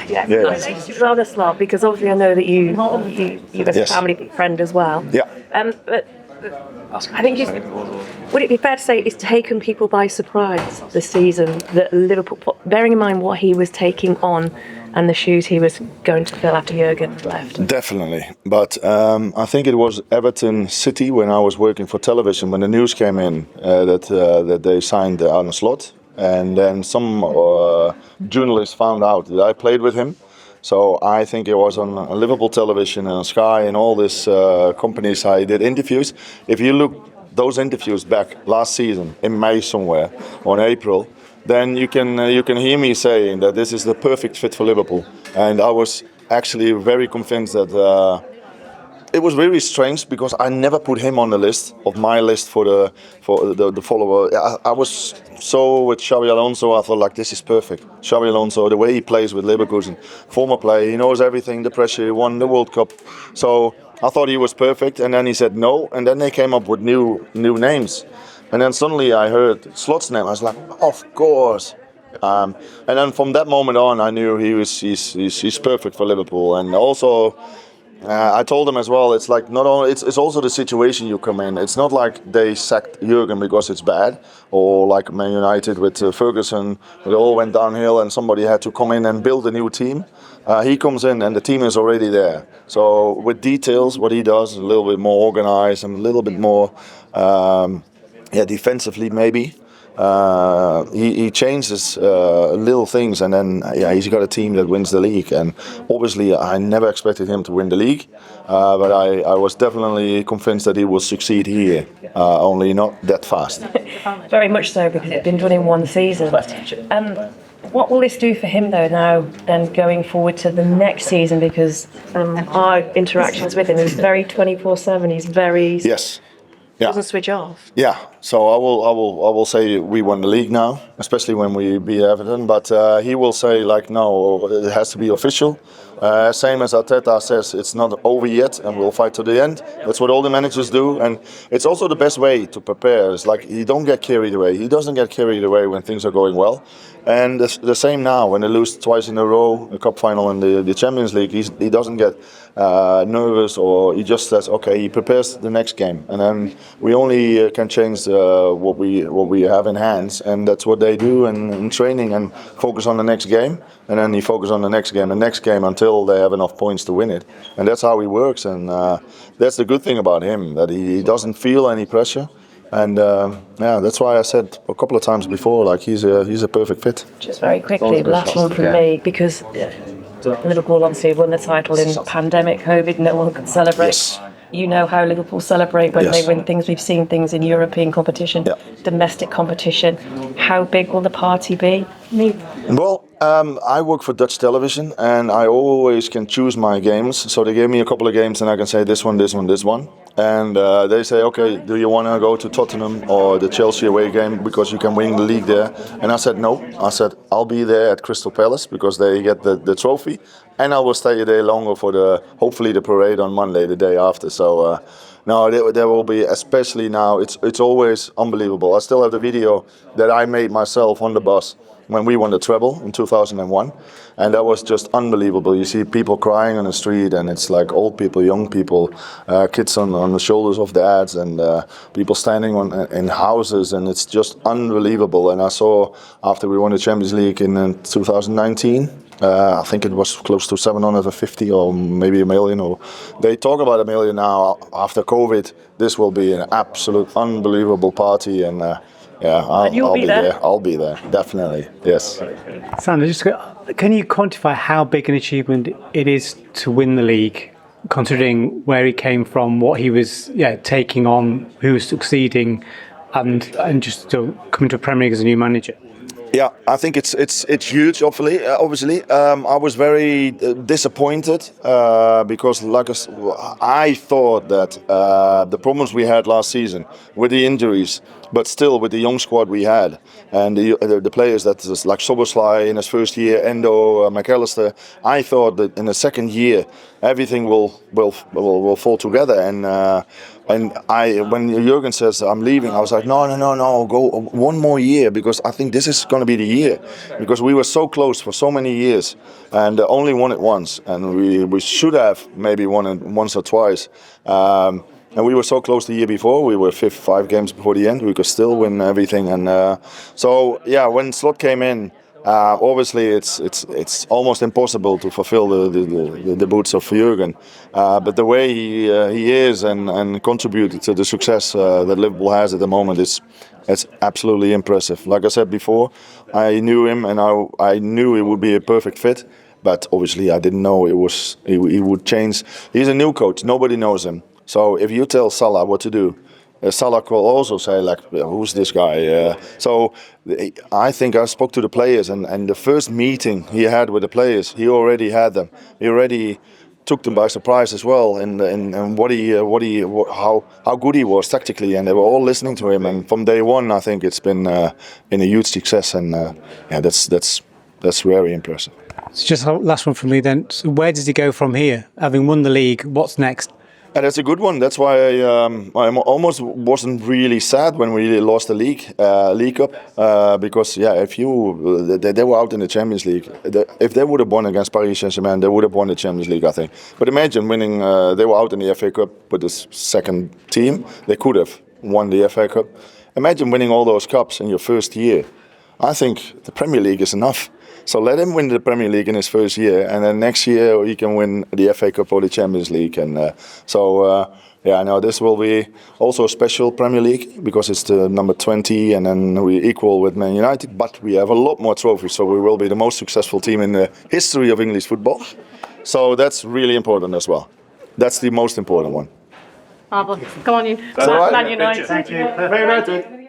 Yeah, Yeah. Arne Slot, because obviously I know that you as a Yes. family friend as well. Yeah. But I think would it be fair to say it's taken people by surprise this season that Liverpool, bearing in mind what he was taking on and the shoes he was going to fill after Jurgen left? Definitely, but I think it was Everton City when I was working for television when the news came in that they signed Arne Slot, and then some journalists found out that I played with him. So I think it was on Liverpool television and on Sky and all these companies I did interviews. If you look those interviews back last season in May somewhere or in April, then you can hear me saying that this is the perfect fit for Liverpool. And I was actually very convinced that it was very strange because I never put him on the list of my list for the follower. I was so with Xabi Alonso. I thought like this is perfect. Xabi Alonso, the way he plays with Leverkusen, former player, he knows everything, the pressure, he won the World Cup. So I thought he was perfect, and then he said no, and then they came up with new names, and then suddenly I heard Slot's name. I was like, of course. And then from that moment on, I knew he's perfect for Liverpool, and also. I told them as well. It's like not only it's also the situation you come in. It's not like they sacked Jurgen because it's bad, or like Man United with Ferguson. It all went downhill, and somebody had to come in and build a new team. He comes in, and the team is already there. So with details, what he does, a little bit more organized and a little bit more, defensively maybe. He changes little things, and then he's got a team that wins the league. And obviously, I never expected him to win the league, but I was definitely convinced that he will succeed here, only not that fast. Very much so, because it's been done in one season. What will this do for him, though, now, then going forward to the next season? Because our interactions with him, he's very 24/7. He's very... Yes. Yeah. Doesn't switch off. Yeah, so I will say we won the league now, especially when we beat Everton. But he will say like, no, it has to be official. Same as Arteta says, it's not over yet, and we'll fight to the end. That's what all the managers do, and it's also the best way to prepare. It's like you don't get carried away. He doesn't get carried away when things are going well. And the same now when they lose twice in a row, a cup final and the Champions League. He doesn't get nervous, or he just says, okay, he prepares the next game, and then we only can change what we have in hands, and that's what they do in training, and focus on the next game, and then he focus on the next game until they have enough points to win it, and that's how he works, and that's the good thing about him, that he doesn't feel any pressure. And that's why I said a couple of times before, like he's a perfect fit. Just very quickly, last one from me, because Liverpool obviously won the title in pandemic, COVID, no one could celebrate. Yes. You know how Liverpool celebrate when they win things. We've seen things in European competition, domestic competition. How big will the party be? Well, I work for Dutch television, and I always can choose my games. So they gave me a couple of games, and I can say this one, this one, this one. And they say, okay, do you want to go to Tottenham or the Chelsea away game because you can win the league there? And I said no. I said I'll be there at Crystal Palace because they get the trophy, and I will stay a day longer for hopefully the parade on Monday, the day after. So no, there will be, especially now. It's always unbelievable. I still have the video that I made myself on the bus when we won the treble in 2001, and that was just unbelievable. You see people crying on the street, and it's like old people, young people, kids on the shoulders of dads, and people standing in houses, and it's just unbelievable. And I saw after we won the Champions League in 2019, I think it was close to 750 or maybe a million, or they talk about 1 million now. After COVID, this will be an absolute unbelievable party, and I'll be there. I'll be there, definitely. Yes. Sander, can you quantify how big an achievement it is to win the league, considering where he came from, what he was taking on, who was succeeding, and just still coming to a Premier League as a new manager? Yeah, I think it's huge. Obviously, I was very disappointed because, I thought that the problems we had last season with the injuries, but still with the young squad we had, and the players that was like Szoboszlai in his first year, Endo, McAllister, I thought that in the second year everything will fall together. And when Jurgen says I'm leaving, I was like, no, go one more year, because I think this is going to to be the year, because we were so close for so many years and only won it once, and we should have maybe won it once or twice. And we were so close the year before. We were 5 games before the end. We could still win everything. And so yeah, when Slot came in, obviously it's almost impossible to fulfill the boots of Jurgen. But the way he is and contributed to the success that Liverpool has at the moment it's absolutely impressive. Like I said before, I knew him and I knew he would be a perfect fit. But obviously I didn't know he would change. He's a new coach. Nobody knows him. So if you tell Salah what to do, Salah will also say, like, who's this guy? So I think I spoke to the players, and the first meeting he had with the players, he already had them. He already took them by surprise as well, and how good he was tactically, and they were all listening to him. And from day one, I think it's been a huge success, and yeah, that's very impressive. So just a last one from me then. So where does he go from here? Having won the league, what's next? And that's a good one. That's why I almost wasn't really sad when we lost the League Cup, because if they were out in the Champions League, if they would have won against Paris Saint-Germain, they would have won the Champions League, I think. But imagine winning. They were out in the FA Cup with the second team. They could have won the FA Cup. Imagine winning all those cups in your first year. I think the Premier League is enough. So let him win the Premier League in his first year, and then next year he can win the FA Cup or the Champions League. And I know this will be also a special Premier League because it's the number 20, and then we equal with Man United. But we have a lot more trophies, so we will be the most successful team in the history of English football. So that's really important as well. That's the most important one. Come on, you. All right. Man United. Thank you. Man United.